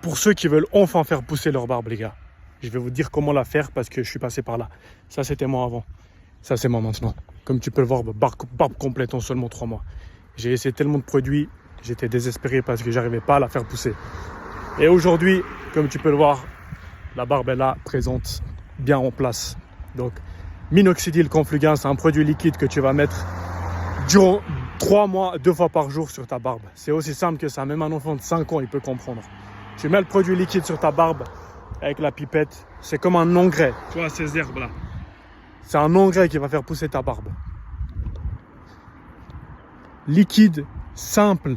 pour ceux qui veulent enfin faire pousser leur barbe, les gars. Je vais vous dire comment la faire parce que je suis passé par là. Ça, c'était moi avant. Ça, c'est moi maintenant. Comme tu peux le voir, barbe complète en seulement 3 mois. J'ai essayé tellement de produits, j'étais désespéré parce que j'arrivais pas à la faire pousser. Et aujourd'hui, comme tu peux le voir, la barbe est là, présente, bien en place. Donc, minoxidil conflugen, c'est un produit liquide que tu vas mettre durant 3 mois, 2 fois par jour sur ta barbe. C'est aussi simple que ça. Même un enfant de 5 ans, il peut comprendre. Tu mets le produit liquide sur ta barbe avec la pipette. C'est comme un engrais. Tu vois ces herbes-là. C'est un engrais qui va faire pousser ta barbe. Liquide, simple.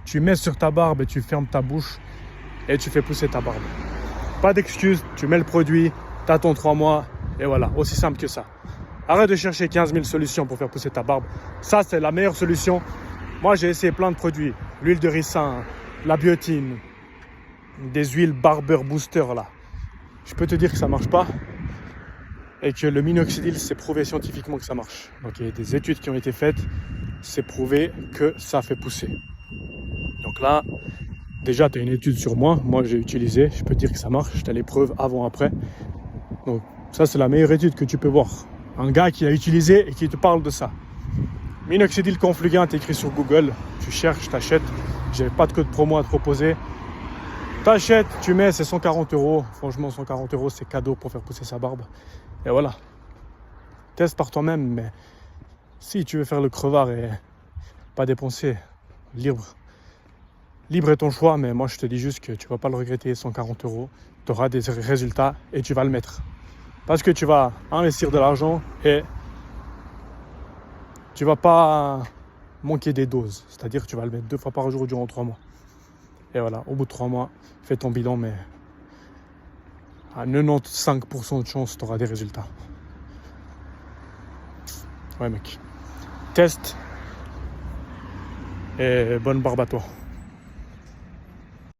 Tu mets sur ta barbe et tu fermes ta bouche et tu fais pousser ta barbe. Pas d'excuses, tu mets le produit, t'attends 3 mois et voilà, aussi simple que ça. Arrête de chercher 15 000 solutions pour faire pousser ta barbe. Ça, c'est la meilleure solution. Moi, j'ai essayé plein de produits. L'huile de ricin, la biotine, des huiles Barber Booster là. Je peux te dire que ça marche pas et que le minoxidil, c'est prouvé scientifiquement que ça marche. Donc, il y a des études qui ont été faites, c'est prouvé que ça fait pousser. Donc là, déjà, tu as une étude sur moi. Moi, j'ai utilisé. Je peux te dire que ça marche. Tu as les preuves avant-après. Donc, ça, c'est la meilleure étude que tu peux voir. Un gars qui l'a utilisé et qui te parle de ça. Minoxidil conflugen, tu écris sur Google. Tu cherches, tu achètes. J'ai pas de code promo à te proposer. Tu achètes, tu mets, c'est 140 €. Franchement, 140 €, c'est cadeau pour faire pousser sa barbe. Et voilà. Teste par toi-même. Mais si tu veux faire le crevard et pas dépenser, libre est ton choix, mais moi je te dis juste que tu vas pas le regretter, 140 €, tu auras des résultats et tu vas le mettre. Parce que tu vas investir de l'argent et tu vas pas manquer des doses. C'est-à-dire que tu vas le mettre 2 fois par jour durant 3 mois. Et voilà, au bout de 3 mois, fais ton bilan, mais à 95% de chance, tu auras des résultats. Ouais mec, teste et bonne barbe à toi.